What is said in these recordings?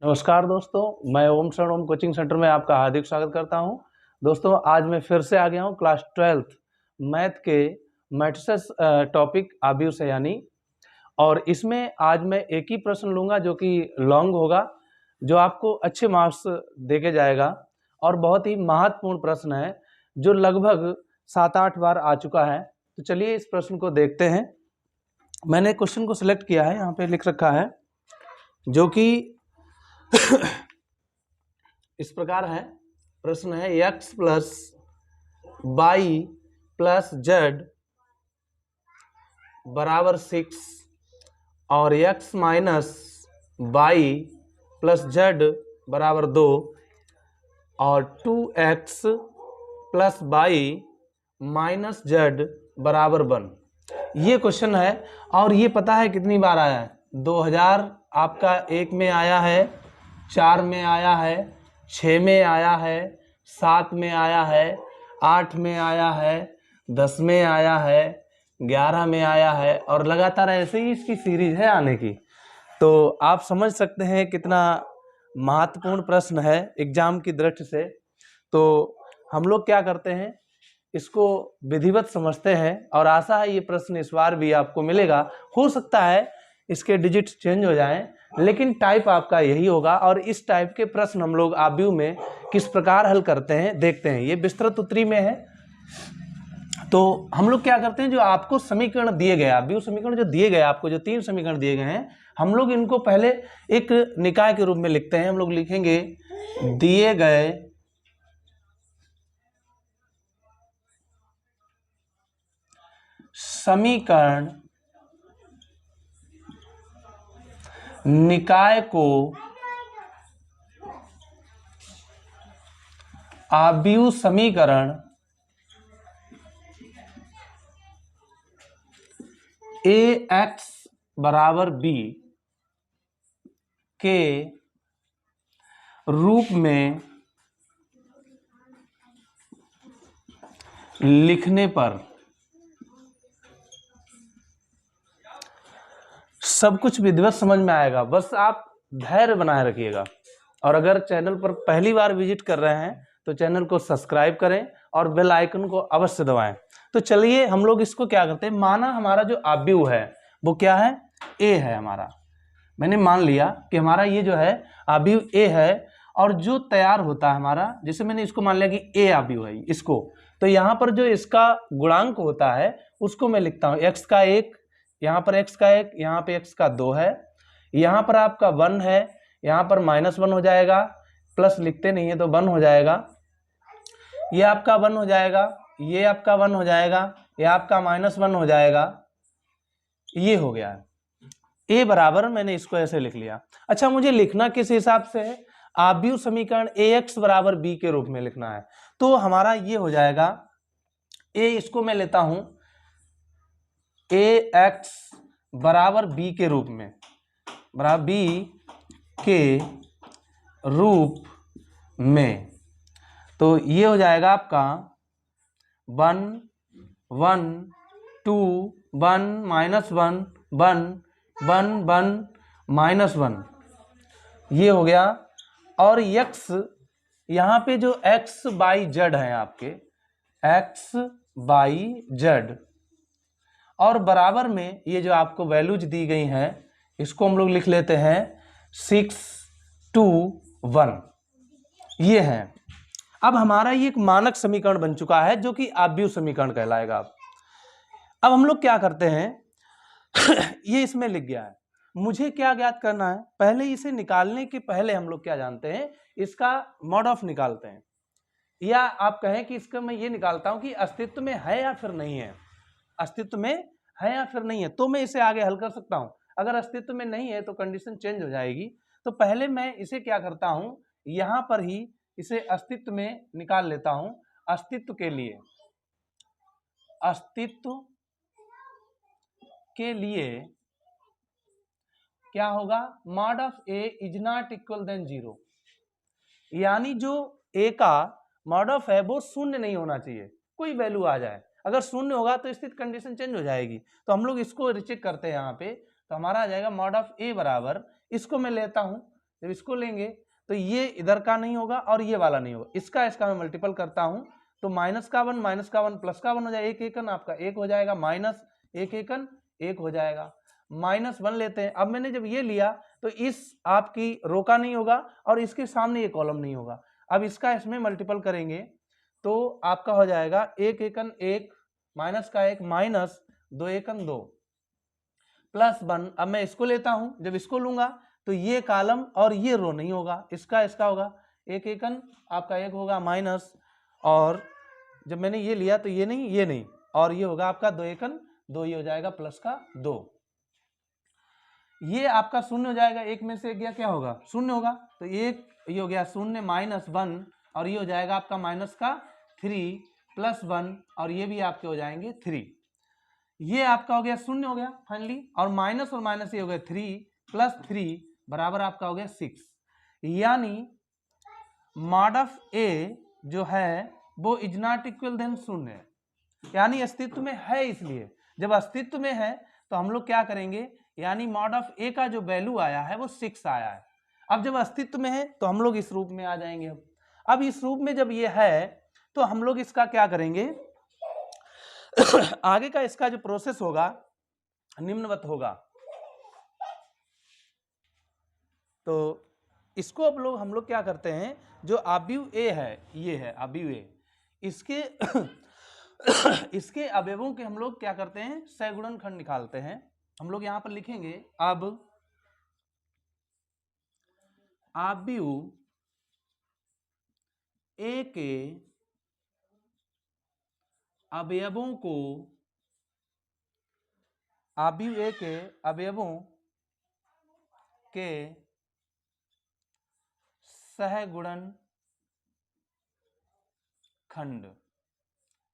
नमस्कार दोस्तों, मैं ओम शरण ओम कोचिंग सेंटर में आपका हार्दिक स्वागत करता हूं। दोस्तों, आज मैं फिर से आ गया हूं क्लास 12th मैथ के मैट्रिसेस टॉपिक आव्यूह से यानी। और इसमें आज मैं एक ही प्रश्न लूंगा जो कि लॉन्ग होगा, जो आपको अच्छे मार्क्स देके जाएगा और बहुत ही महत्वपूर्ण प्रश्न है जो लगभग 7-8 बार आ चुका है। तो चलिए इस प्रश्न को देखते हैं। मैंने क्वेश्चन को सिलेक्ट किया है, यहाँ पे लिख रखा है, जो कि इस प्रकार है। प्रश्न है x plus y plus z बराबर 6 और x minus y plus z बराबर 2 और 2x plus Y minus Z बराबर 1। ये क्वेश्चन है और ये पता है कितनी बार आया है। 2000 आपका 1 में आया है, 4 में आया है, 6 में आया है, 7 में आया है, 8 में आया है, 10 में आया है, 11 में आया है और लगातार ऐसे ही इसकी सीरीज है आने की। तो आप समझ सकते हैं कितना महत्वपूर्ण प्रश्न है एग्जाम की दृष्टि से। तो हम लोग क्या करते हैं, इसको विधिवत समझते हैं और आशा है ये प्रश्न इस बार भी आपको मिलेगा। हो सकता है इसके डिजिट्स चेंज हो जाएं, लेकिन टाइप आपका यही होगा। और इस टाइप के प्रश्न हम लोग आव्यूह में किस प्रकार हल करते हैं देखते हैं। ये विस्तृत उत्तरी में है। तो हम लोग क्या करते हैं, जो आपको समीकरण दिए गए, आव्यूह समीकरण जो दिए गए, आपको जो 3 समीकरण दिए गए हैं, हम लोग इनको पहले एक निकाय के रूप में लिखते हैं। हम लोग लिखेंगे दिए गए समीकरण निकाय को आव्यूह समीकरण ax बराबर b के रूप में लिखने पर सब कुछ विधिवत समझ में आएगा। बस आप धैर्य बनाए रखिएगा। और अगर चैनल पर पहली बार विजिट कर रहे हैं तो चैनल को सब्सक्राइब करें और बेल आइकन को अवश्य दबाएं। तो चलिए हम लोग इसको क्या करते हैं, माना हमारा जो आव्यूह है वो क्या है, a है हमारा। मैंने मान लिया कि हमारा ये जो है आव्यूह a है। और जो तैयार होता है हमारा, जैसे मैंने इसको मान लिया कि a आव्यूह है इसको, तो यहाँ पर जो इसका गुणांक होता है उसको मैं लिखता हूँ x का 1, यहाँ पर x का 1, यहाँ पे x का 2 है, यहाँ पर आपका 1 है, यहाँ पर -1 हो जाएगा, प्लस लिखते नहीं है तो 1 हो जाएगा, ये आपका 1 हो जाएगा, ये आपका 1 हो जाएगा, ये आपका -1 हो जाएगा। ये हो गया a बराबर, मैंने इसको ऐसे लिख लिया। अच्छा, मुझे लिखना किस हिसाब से है, आव्यूह समीकरण ax बराबर b के रूप में लिखना है। तो हमारा ये हो जाएगा a, इसको मैं लेता हूं ax बराबर b के रूप में, बराबर b के रूप में। तो ये हो जाएगा आपका 1 1 2 1 -1 1 1 1 -1, ये हो गया। और x, यहाँ पे जो x बाई जेड है आपके, x बाई जेड, और बराबर में ये जो आपको वैल्यूज दी गई हैं इसको हम लोग लिख लेते हैं 6 2 1, ये है। अब हमारा ये एक मानक समीकरण बन चुका है जो कि आव्यूह समीकरण कहलाएगा। अब हम लोग क्या करते हैं ये इसमें लिख गया है, मुझे क्या ज्ञात करना है, पहले इसे निकालने के पहले हम लोग क्या जानते हैं, इसका मॉड ऑफ निकालते हैं। या आप कहें कि इसका मैं ये निकालता हूं कि अस्तित्व में है या फिर नहीं है, अस्तित्व में है या फिर नहीं है, तो मैं इसे आगे हल कर सकता हूं। अगर अस्तित्व में नहीं है तो कंडीशन चेंज हो जाएगी। तो पहले मैं इसे क्या करता हूं, यहां पर ही इसे अस्तित्व में निकाल लेता हूं। अस्तित्व के लिए, अस्तित्व के लिए क्या होगा, mod of a is not equal then 0, यानी जो a का मॉड ऑफ है वो शून्य नहीं होना चाहिए, कोई वैल्यू आ जाए। अगर शून्य होगा तो स्थिति कंडीशन चेंज हो जाएगी। तो हम लोग इसको रिचेक करते हैं यहाँ पे, तो हमारा आ जाएगा मॉड ऑफ a बराबर, इसको मैं लेता हूँ जब इसको लेंगे तो ये इधर का नहीं होगा और ये वाला नहीं होगा, इसका मैं मल्टीपल करता हूं तो माइनस का वन प्लस का वन हो जाएगा, एक एकन आपका एक हो जाएगा, माइनस एक एकन एक हो जाएगा, -1 लेते हैं। अब मैंने जब ये लिया तो इस आपकी रो का नहीं होगा और इसके सामने ये कॉलम नहीं होगा। अब इसका इसमें मल्टीपल करेंगे तो आपका हो जाएगा एक एकन एक, माइनस का एक, माइनस 2 एकन 2 +1। अब मैं इसको लेता हूं, जब इसको लूंगा तो ये कॉलम और ये रो नहीं होगा, इसका होगा, एक एकन आपका एक होगा माइनस, और जब मैंने ये लिया तो ये नहीं और ये होगा आपका 2 एकन 2, ये हो जाएगा प्लस का 2, ये आपका शून्य हो जाएगा, एक में से एक गया क्या होगा शून्य होगा, तो एक ये हो गया शून्य -1 और ये हो जाएगा आपका माइनस का 3 +1 और ये भी आपके हो जाएंगे 3, ये आपका हो गया शून्य हो गया फाइनली, और माइनस ये हो गया 3 + 3 बराबर आपका हो गया 6, यानी मॉड ऑफ ए जो है वो इज नॉट इक्वल देन शून्य, यानी अस्तित्व में है, इसलिए जब अस्तित्व में है तो हम लोग क्या करेंगे, यानी मॉड ऑफ ए का जो वैल्यू आया है वो 6 आया है। अब जब अस्तित्व में है तो हम लोग इस रूप में आ जाएंगे। अब इस रूप में जब ये है तो हम लोग इसका क्या करेंगे आगे का इसका जो प्रोसेस होगा निम्नवत होगा। तो इसको अब लोग हम लोग क्या करते हैं, जो अवयव ए है, ये है अवयव ए, इसके इसके अवयवों के हम लोग क्या करते हैं सहगुणनखंड निकालते हैं। हम लोग यहां पर लिखेंगे अब अवयव ए के अवयवों को, अवयव ए के अवयवों के सहगुणन खंड,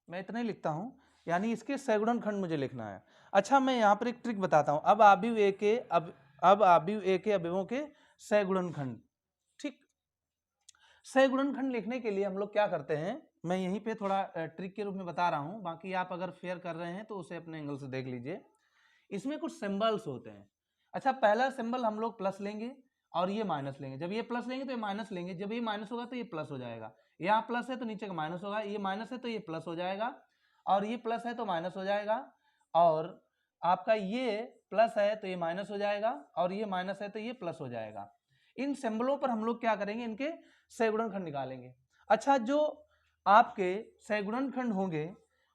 मैं इतना ही लिखता हूं, यानी इसके सहगुणन खंड मुझे लिखना है। अच्छा मैं यहां पर एक ट्रिक बताता हूं, अब अवयव ए के अवयवों के सहगुणन खंड, ठीक, सहगुणन खंड लिखने के लिए हम लोग क्या करते हैं, मैं यहीं पे थोड़ा ट्रिक के रूप में बता रहा हूं, बाकी आप अगर फेयर कर रहे हैं तो उसे अपने एंगल से देख लीजिए। इसमें कुछ सिंबल्स होते हैं। अच्छा पहला सिंबल हम लोग प्लस लेंगे और ये माइनस लेंगे, जब ये प्लस लेंगे तो ये माइनस लेंगे, जब ये माइनस होगा तो ये प्लस हो जाएगा, यहाँ प्लस है तो नीचे का माइनस होगा, ये माइनस है तो ये प्लस हो जाएगा, और ये प्लस है तो माइनस हो जाएगा, और आपका ये प्लस है तो ये माइनस हो जाएगा, और ये माइनस है तो ये प्लस हो जाएगा। इन सिंबलों पर हम लोग क्या करेंगे, इनके सहगुणनखंड निकालेंगे। अच्छा जो आपके सहगुणनखंड होंगे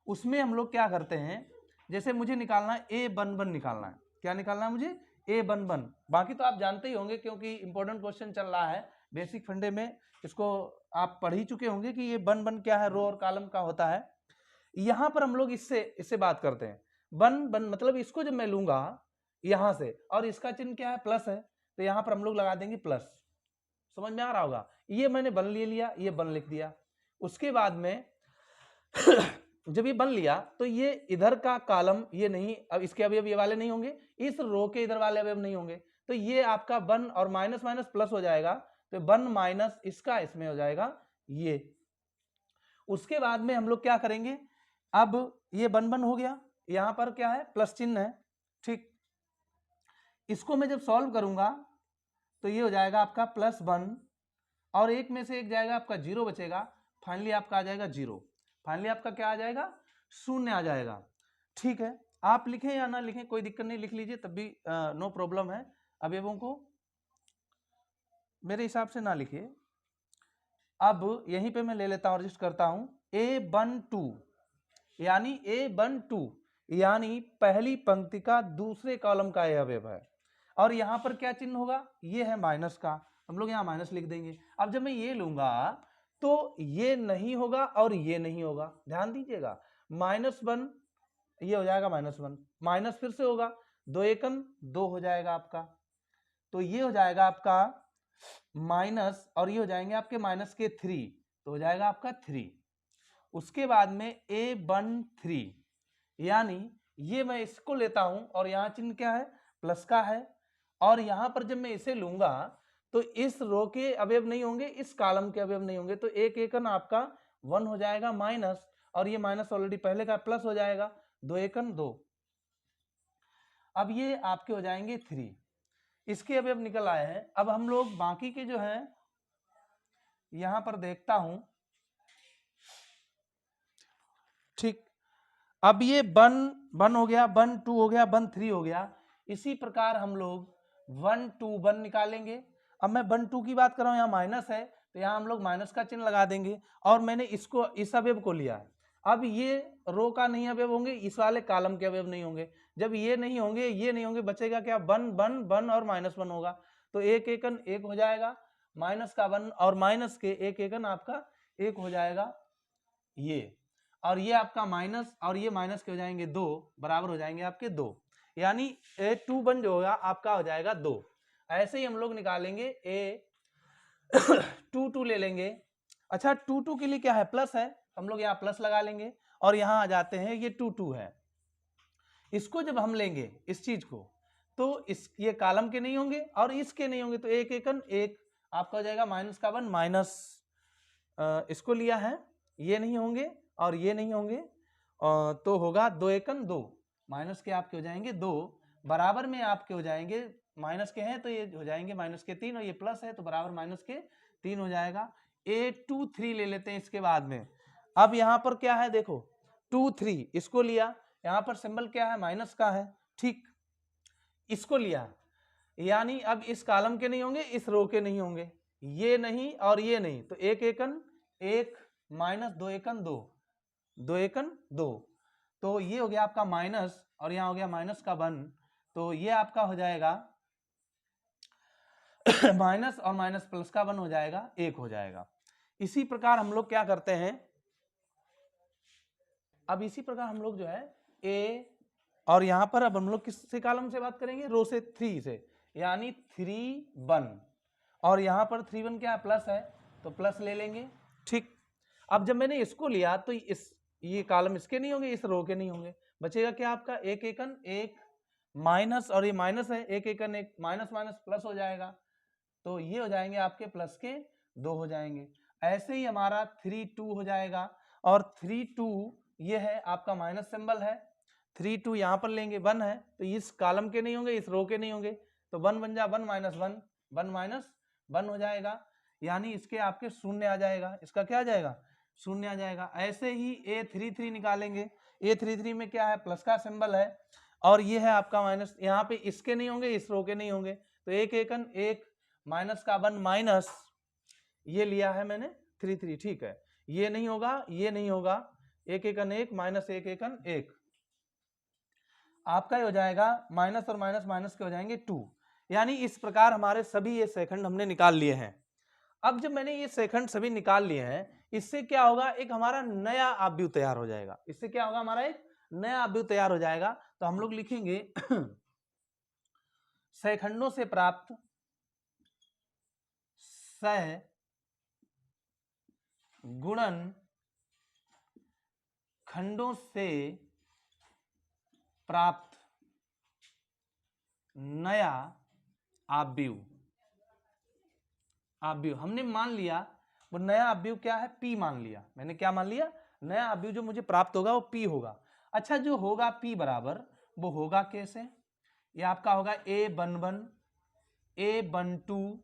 उसमें हम लोग क्या करते हैं, जैसे मुझे निकालना है a1 निकालना है, क्या निकालना है मुझे a1, बाकी तो आप जानते ही होंगे क्योंकि इंपॉर्टेंट क्वेश्चन चल रहा है बेसिक फंडे में, इसको आप पढ़ ही चुके होंगे कि ये बन क्या है, रो और कॉलम का होता है। यहां पर हम लोग इससे बात करते हैं, बन मतलब इसको जब मैं लूंगा यहां से और इसका चिन्ह क्या है प्लस है, तो यहां पर हम लोग लगा देंगे प्लस, समझ में आ रहा होगा, ये मैंने बन ले लिया, ये बन लिख दिया। उसके बाद में जब ये बन लिया तो ये इधर का कॉलम ये नहीं, अब इसके अवयव ये वाले नहीं होंगे, इस रो के इधर वाले अवयव नहीं होंगे, तो ये आपका बन और माइनस माइनस प्लस हो जाएगा, तो बन माइनस इसका इसमें हो जाएगा ये। उसके बाद में हम लोग क्या करेंगे, अब ये बन हो गया, यहां पर क्या है प्लस चिन्ह है, ठीक, इसको मैं जब सॉल्व करूंगा तो ये हो जाएगा आपका +1 और एक में से एक जाएगा आपका 0 बचेगा, फाइनली आपका आ जाएगा 0, फाइनली आपका क्या आ जाएगा 0 आ जाएगा। ठीक है, आप लिखें या ना लिखें कोई दिक्कत नहीं, लिख लीजिए तब भी नो प्रॉब्लम है, अवयवों को मेरे हिसाब से ना लिखिए। अब यहीं पे मैं ले लेता हूं, रजिस्टर करता हूं A12, यानी A12 यानी पहली पंक्ति का दूसरे कॉलम का यह अवयव है, और यहां पर क्या चिन्ह होगा, ये है माइनस का, हम लोग यहां माइनस लिख देंगे। अब जब मैं ये लूंगा तो ये नहीं होगा और ये नहीं होगा, ध्यान दीजिएगा, -1 ये हो जाएगा -1, माइनस फिर से होगा, 2 एकम 2 हो जाएगा आपका, तो ये हो जाएगा आपका माइनस और ये हो जाएंगे आपके माइनस के 3, तो हो जाएगा आपका 3। उसके बाद में A13 यानी ये मैं इसको लेता हूं और यहां चिन्ह क्या है प्लस का है, और यहां पर जब मैं इसे लूंगा तो इस रो के अवयव नहीं होंगे, इस कॉलम के अवयव नहीं होंगे, तो एक एकन आपका 1 हो जाएगा माइनस, और ये माइनस ऑलरेडी पहले का प्लस हो जाएगा, 2 एकन 2, अब ये आपके हो जाएंगे 3। इसके अवयव निकल आए हैं। अब हम लोग बाकी के जो है यहां पर देखता हूं, ठीक। अब ये 1 हो गया, 1 2 हो गया, 1 3 हो गया। इसी प्रकार हम लोग 1 2 1 निकालेंगे। अब मैं 1 2 की बात कर रहा हूं, यहाँ माइनस है तो यहाँ हम लोग माइनस का चिन्ह लगा देंगे। और मैंने इसको इस अवयव को लिया। अब ये रो का नहीं अवयव होंगे, इस वाले कॉलम के अवयव नहीं होंगे। जब ये नहीं होंगे, ये नहीं होंगे, बचेगा क्या? 1 1 1 और -1 होगा। तो एक एकन 1 हो जाएगा, माइनस का 1 और माइनस के एक एकन आपका 1 हो जाएगा ये। और ये आपका माइनस और ये माइनस के हो जाएंगे 2, बराबर हो जाएंगे आपके 2। यानी ए 2 1 जो होगा आपका हो जाएगा 2। ऐसे ही हम लोग निकालेंगे ए 2 2 ले लेंगे। अच्छा 2 2 के लिए क्या है? प्लस है, हम लोग यहाँ प्लस लगा लेंगे। और यहाँ आ जाते हैं, ये 2 2 है। इसको जब हम लेंगे इस चीज को, तो इस ये कॉलम के नहीं होंगे और इसके नहीं होंगे, तो एक एकन 1 आपका हो जाएगा, माइनस का 1 माइनस इसको लिया है, ये नहीं होंगे और ये नहीं होंगे, तो होगा 2 एकन 2, माइनस के आपके हो जाएंगे 2, बराबर में आपके हो जाएंगे, माइनस के हैं तो ये हो जाएंगे माइनस के 3 और ये प्लस है तो बराबर माइनस के 3 हो जाएगा। 8 2 3 ले लेते हैं इसके बाद में। अब यहाँ पर क्या है देखो, 2 3 इसको लिया, यहाँ पर सिंबल क्या है? माइनस का है, ठीक। इसको लिया, यानी अब इस कॉलम के नहीं होंगे, इस रो के नहीं होंगे, ये नहीं और ये नहीं, तो एक एकन 1 माइनस 2 एकन 2, 2 एकन 2, तो ये हो गया आपका माइनस और यहाँ हो गया माइनस का 1, तो ये आपका हो जाएगा माइनस और माइनस प्लस का 1 हो जाएगा, 1 हो जाएगा। इसी प्रकार हम लोग क्या करते हैं, अब इसी प्रकार हम लोग जो है ए, और यहां पर अब हम लोग किस से कॉलम से बात करेंगे? रो से 3 से, यानी 3 1, और यहां पर 3 1 क्या है? प्लस है, तो प्लस ले लेंगे, ठीक। अब जब मैंने इसको लिया तो ये कॉलम इसके नहीं होंगे, इस रो के नहीं होंगे, बचेगा क्या आपका? एक एकन 1 माइनस, और ये माइनस है, एक एकन 1 माइनस माइनस प्लस हो जाएगा, तो ये हो जाएंगे आपके प्लस के 2 हो जाएंगे। ऐसे ही हमारा 3 2 हो जाएगा, और 3 2 ये है आपका माइनस सिंबल है, 3 2 यहाँ पर लेंगे, 1 है तो इस कॉलम के नहीं होंगे, इस रो के नहीं होंगे, तो 1 बन जा 1 माइनस 1, 1 माइनस 1 हो जाएगा, यानी इसके आपके शून्य आ जाएगा, इसका क्या आ जाएगा? शून्य आ जाएगा। ऐसे ही ए 3 3 निकालेंगे, ए 3 3 में क्या है? प्लस का सिंबल है, और ये है आपका माइनस, यहाँ पे इसके नहीं होंगे, इस रो के नहीं होंगे, तो एक एकन 1 माइनस का 1 माइनस, ये लिया है मैंने 3 3, ठीक है, ये नहीं होगा, ये नहीं होगा, एक एकन 1 माइनस एक एकन 1, आपका हो जाएगा माइनस और माइनस माइनस के हो जाएंगे 2। यानी इस प्रकार हमारे सभी ये सेकंड हमने निकाल लिए हैं। अब जब मैंने ये सेकंड सभी निकाल लिए हैं, इससे क्या होगा? एक हमारा नया आव्यूह तैयार हो जाएगा। इससे क्या होगा? हमारा एक नया आव्यूह तैयार हो जाएगा। तो हम लोग लिखेंगे सेकंडों से प्राप्त सह गुणन खंडों से प्राप्त नया आव्यूह। आव्यूह हमने मान लिया, वो नया आव्यूह क्या है? P मान लिया मैंने। क्या मान लिया? नया आव्यूह जो मुझे प्राप्त होगा वो P होगा। अच्छा, जो होगा P बराबर, वो होगा कैसे? ये आपका होगा A11 A12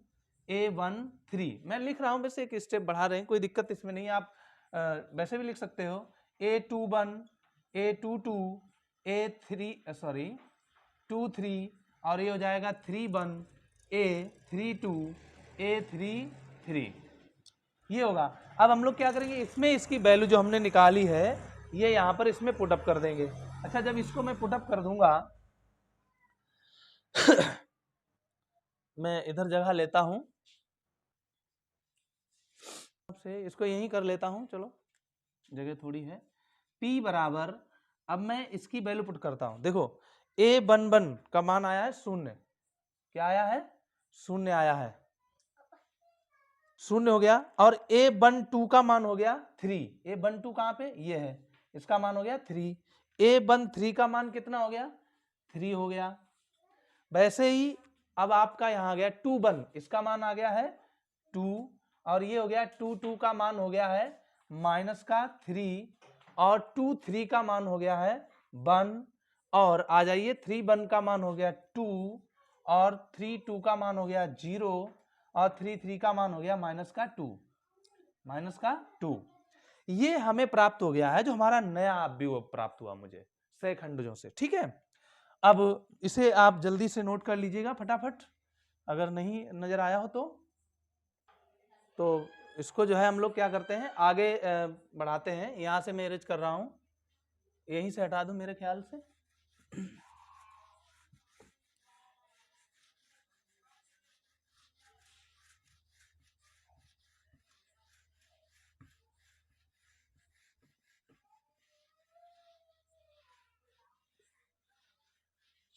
A13। मैं लिख रहा हूं, वैसे एक स्टेप बढ़ा रहे हैं, कोई दिक्कत इसमें नहीं है, आप वैसे भी लिख सकते हो। A21 A22 A23 और ये हो जाएगा 31 A32 A33, ये होगा। अब हम लोग क्या करेंगे, इसमें इसकी वैल्यू जो हमने निकाली है ये यहां पर इसमें पुटअप कर देंगे। अच्छा, जब इसको मैं पुटअप कर दूंगा मैं इधर जगह लेता हूं, से इसको यहीं कर लेता हूं, चलो जगह थोड़ी है। P बराबर, अब मैं इसकी वैल्यू पुट करता हूं। देखो A11 का मान आया है 0, क्या आया है? 0 आया है, 0 हो गया। और A12 का मान हो गया 3। A12 कहां पे? ये है, इसका मान हो गया 3। A13 का मान कितना हो गया? 3 हो गया। वैसे ही अब आपका यहां आ गया 21, इसका मान आ गया है 2, और ये हो गया 22 का मान हो गया है माइनस का 3, और 23 का मान हो गया है 1, और आ जाइए 31 का मान हो गया 2, और 3 2 का मान हो गया 0 और 3 3 का मान हो गया -2 ये हमें प्राप्त हो गया है, जो हमारा नया अवयव प्राप्त हुआ मुझे सहखंडजों से। ठीक है, अब इसे आप जल्दी से नोट कर लीजिएगा फटाफट, अगर नहीं नजर आया हो तो इसको जो है हम लोग क्या करते हैं आगे बढ़ाते हैं। यहां से मैं इरेज कर रहा हूं, यहीं से हटा दूं मेरे ख्याल से।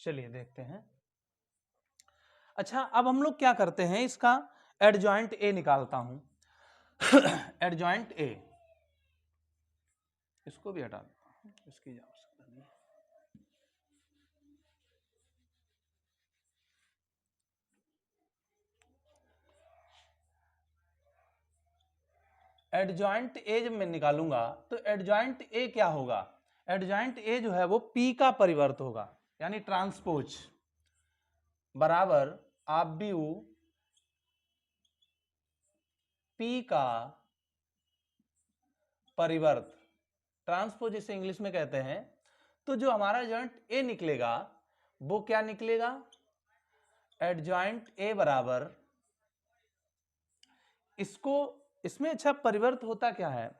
चलिए देखते हैं। अच्छा, अब हम लोग क्या करते हैं, इसका एडजॉइंट ए निकालता हूं। एडजॉइंट ए, इसको भी हटा देता हूं, इसकी आवश्यकता नहीं। एडजॉइंट ए जब मैं निकालूंगा तो एडजॉइंट ए क्या होगा, एडजॉइंट ए जो है वो पी का परिवर्त होगा, यानी ट्रांसपोज बराबर आव्यूह पी का परिवर्त, ट्रांसपोज इसे इंग्लिश में कहते हैं। तो जो हमारा एडजॉइंट ए निकलेगा वो क्या निकलेगा, एडजॉइंट ए बराबर इसको, इसमें अच्छा परिवर्त होता क्या है,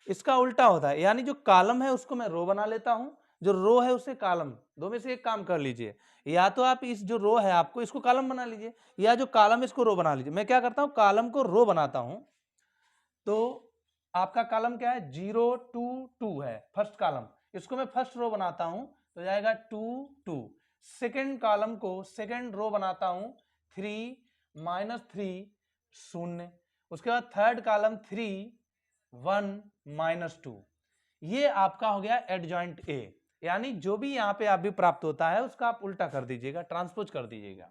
इसका उल्टा होता है, यानी जो कॉलम है उसको मैं रो बना लेता हूं, जो रो है उसे कॉलम। दो में से एक काम कर लीजिए, या तो आप इस जो रो है आपको इसको कॉलम बना लीजिए, या जो कॉलम है इसको रो बना लीजिए। मैं क्या करता हूं, कॉलम को रो बनाता हूं। तो आपका कॉलम क्या है, 0 2 2 है फर्स्ट कॉलम, इसको मैं फर्स्ट रो बनाता हूं तो जाएगा 2 2। सेकेंड कॉलम को सेकेंड रो बनाता हूं 3 -3 0। उसके बाद थर्ड कॉलम 3 1 -2। ये आपका हो गया एडजॉइंट ए, यानी जो भी यहां पे आप भी प्राप्त होता है उसका आप उल्टा कर दीजिएगा, ट्रांसपोज कर दीजिएगा।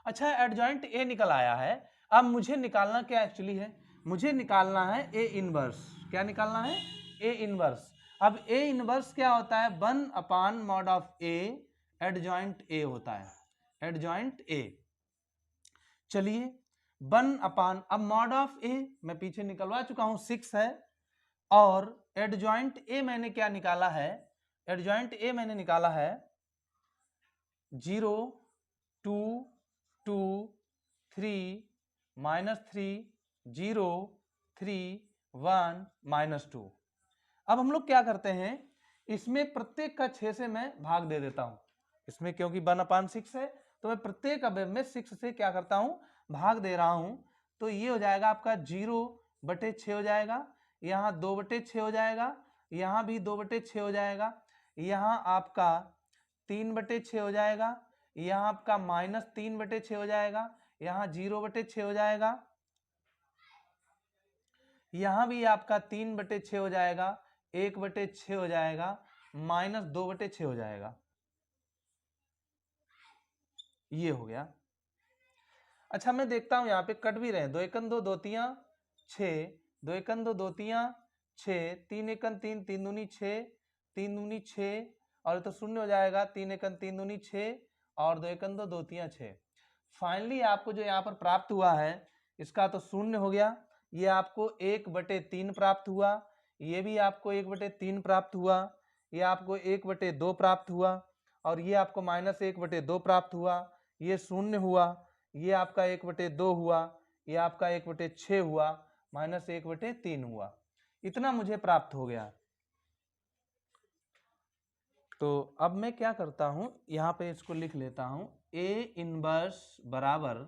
अच्छा, एडजॉइंट ए निकल आया है, अब मुझे निकालना क्या एक्चुअली है, मुझे निकालना है ए इनवर्स। क्या निकालना है, ए इनवर्स। अब ए इनवर्स क्या होता है, 1/mod of A adjoint A होता है, एडजॉइंट ए। चलिए 1/, अब मॉड ऑफ ए मैं पीछे निकलवा चुका हूं 6 है, और एडजॉइंट ए मैंने क्या निकाला है, एडजॉइंट ए मैंने निकाला है 0 2 2 3 -3 0 3 1 -2। अब हम लोग क्या करते हैं, इसमें प्रत्येक का 6 से मैं भाग दे देता हूं, इसमें क्योंकि 1/6 है तो मैं प्रत्येक अवयव में 6 से क्या करता हूं, भाग दे रहा हूं। तो ये हो जाएगा आपका 0/6 हो जाएगा, यहाँ 2/6 हो जाएगा, यहाँ भी 2/6 हो जाएगा, यहाँ आपका 3/6 हो जाएगा, यहाँ आपका -3/6 हो जाएगा, यहाँ 0/6 हो जाएगा, यहाँ भी आपका 3/6 हो जाएगा, 1/6 हो जाएगा, -2/6 हो जाएगा। ये हो गया। अच्छा, मैं देखता हूं यहाँ पे कट भी रहे, 2 एकन 2 2 तियां 6, 2 एकन 2 2 तियां 6, 3 एकन 3 3 दूनी 6, 3 दूनी 6, और तो शून्य हो जाएगा, 3 एकन 3 दूनी 6, और 2 एकन 2 2 तियां 6। फाइनली आपको जो यहाँ पर प्राप्त हुआ है इसका तो शून्य हो गया, ये आपको 1/3 प्राप्त हुआ, ये भी आपको 1/3 प्राप्त हुआ, ये आपको 1/2 प्राप्त हुआ, और ये आपको -1/2 प्राप्त हुआ, ये शून्य हुआ, ये आपका 1/2 हुआ, ये आपका 1/6 हुआ, -1/3 हुआ। इतना मुझे प्राप्त हो गया। तो अब मैं क्या करता हूं, यहां पे इसको लिख लेता हूं, ए इनवर्स बराबर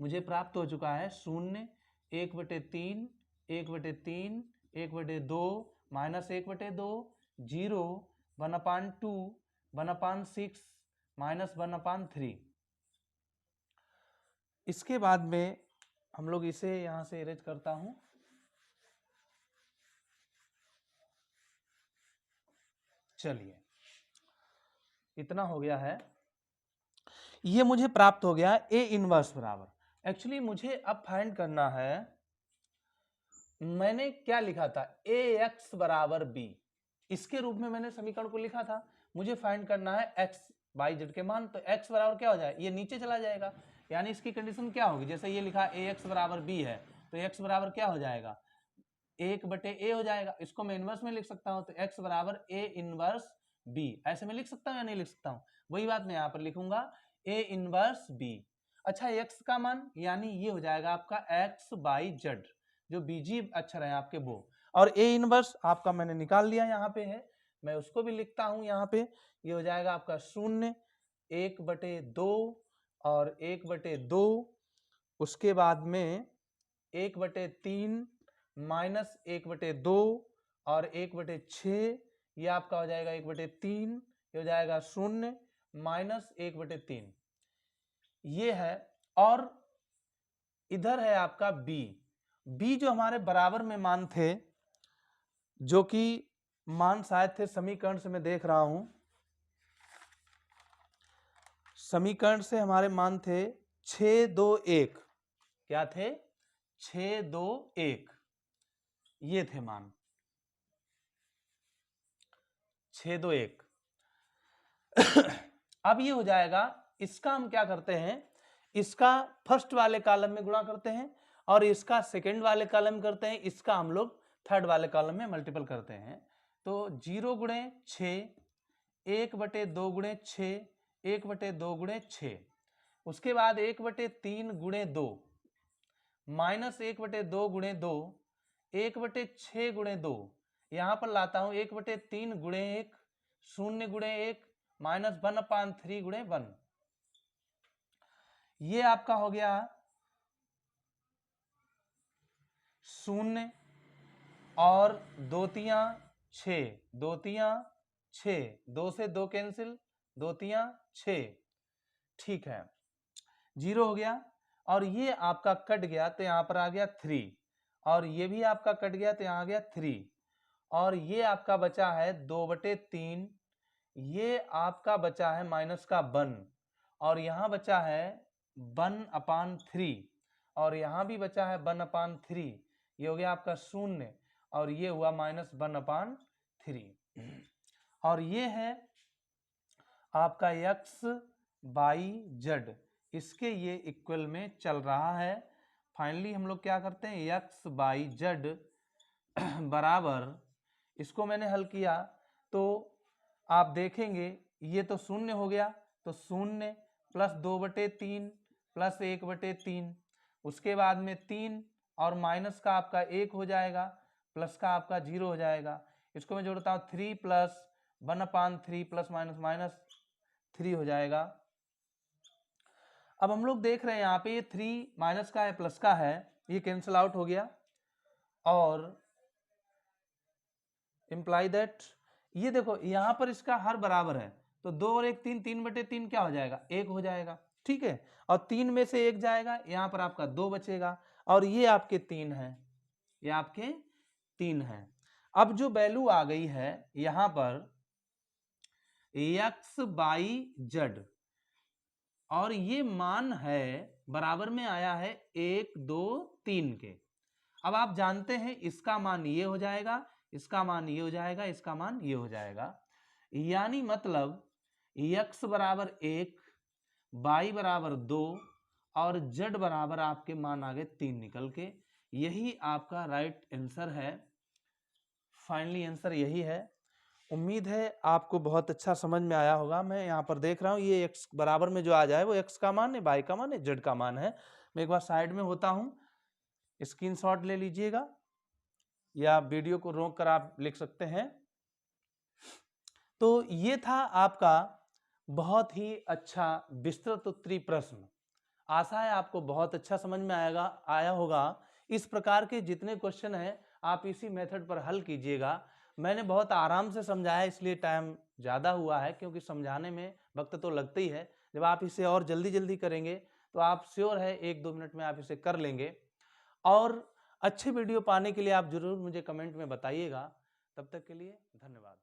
मुझे प्राप्त हो चुका है 0 1/3 1/3 1/2 -1/2 0 1/2 1/6 -1/3। इसके बाद में हम लोग इसे यहां से इरेज करता हूं। चलिए इतना हो गया है, ये मुझे प्राप्त हो गया ए इनवर्स बराबर। एक्चुअली मुझे अब फाइंड करना है, मैंने क्या लिखा था, ए एक्स बराबर बी, इसके रूप में मैंने समीकरण को लिखा था। मुझे फाइंड करना है एक्स बाई जेड के मान, तो x बराबर क्या हो जाएगा, ये नीचे चला जाएगा, यानी इसकी कंडीशन क्या होगी, जैसे ये लिखा ax बराबर b है तो x बराबर क्या हो जाएगा, 1/a हो जाएगा। इसको मैं इनवर्स में लिख सकता हूँ, तो x बराबर a इनवर्स b, ऐसे में लिख सकता हूँ या नहीं लिख सकता हूँ, वही बात मैं यहाँ पर लिखूंगा a इनवर्स b। अच्छा x का मान यानी ये हो जाएगा आपका x बाई जेड, जो बीजी अक्षर है आपके वो, और a इनवर्स आपका मैंने निकाल लिया यहाँ पे है, मैं उसको भी लिखता हूँ यहाँ पे, ये हो जाएगा आपका 0, 1/2 और 1/2, उसके बाद में 1/3 माइनस 1/2 और 1/6, ये आपका हो जाएगा 1/3, ये हो जाएगा 0 माइनस 1/3, ये है। और इधर है आपका b जो हमारे बराबर में मान थे, जो कि मान शायद थे समीकरण से, मैं देख रहा हूं समीकरण से हमारे मान थे 621, क्या थे 621, ये थे मान 621। अब ये हो जाएगा, इसका हम क्या करते हैं, इसका फर्स्ट वाले कॉलम में गुणा करते हैं और इसका सेकंड वाले कॉलम में करते हैं, इसका हम लोग थर्ड वाले कॉलम में मल्टीपल करते हैं। तो 0 गुणे 6, 1/2 गुणे 6, 1/2 गुणे 6, उसके बाद 1/3 गुणे 2 माइनस 1/2 गुणे 2, 1/6 गुणे 2, यहां पर लाता हूं 1/3 गुणे 1, 0 गुणे 1 माइनस 1/3 गुणे 1, ये आपका हो गया 0 और 2 तियां 6, 2 तियां 6, 2 से 2 कैंसिल, 2 तियां 6, ठीक है 0 हो गया, और ये आपका कट गया तो यहां पर आ गया 3, और ये भी आपका कट गया तो यहां आ गया 3, और ये आपका बचा है 2/3, ये आपका बचा है माइनस का 1, और यहां बचा है 1/3, और यहां भी बचा है 1/3, ये हो गया आपका 0, और ये हुआ माइनस 1/3, और ये है आपका x बाई जेड, इसके ये इक्वल में चल रहा है। फाइनली हम लोग क्या करते हैं, x बाई जेड बराबर, इसको मैंने हल किया तो आप देखेंगे ये तो 0 हो गया, तो 0 प्लस 2/3 प्लस 1/3, उसके बाद में 3 और माइनस का आपका 1 हो जाएगा, प्लस का आपका 0 हो जाएगा, इसको मैं जोड़ता हूँ 3 प्लस 1/3 प्लस माइनस माइनस 3 हो जाएगा। अब हम लोग देख रहे हैं यहाँ पे ये 3 माइनस का है प्लस का है, ये कैंसिल आउट हो गया, और इंप्लाई दैट ये देखो यहाँ पर इसका हर बराबर है, तो 2 और 1 3, 3/3 क्या हो जाएगा, 1 हो जाएगा, ठीक है, और 3 में से 1 जाएगा, यहाँ पर आपका 2 बचेगा, और ये आपके 3 है, ये आपके 3 है। अब जो वैल्यू आ गई है यहाँ पर x बाई जेड, और ये मान है बराबर में आया है 1 2 3 के। अब आप जानते हैं इसका मान ये हो जाएगा, इसका मान ये हो जाएगा, इसका मान ये हो जाएगा, यानी मतलब x बराबर 1, y बराबर 2 और z बराबर आपके मान आ गए 3 निकल के, यही आपका राइट आंसर है। फाइनली आंसर यही है। उम्मीद है आपको बहुत अच्छा समझ में आया होगा। मैं यहाँ पर देख रहा हूँ ये x बराबर में जो आ जाए वो x का मान है, y का मान है, z का मान है। मैं एक बार साइड में होता हूँ, स्क्रीनशॉट ले लीजिएगा या वीडियो को रोक कर आप लिख सकते हैं। तो ये था आपका बहुत ही अच्छा विस्तृत उत्तरीय प्रश्न। आशा है आपको बहुत अच्छा समझ में आया होगा। इस प्रकार के जितने क्वेश्चन हैं आप इसी मेथड पर हल कीजिएगा। मैंने बहुत आराम से समझाया इसलिए टाइम ज़्यादा हुआ है, क्योंकि समझाने में वक्त तो लगता ही है। जब आप इसे और जल्दी जल्दी करेंगे तो आप श्योर है 1-2 मिनट में आप इसे कर लेंगे। और अच्छे वीडियो पाने के लिए आप जरूर मुझे कमेंट में बताइएगा। तब तक के लिए धन्यवाद।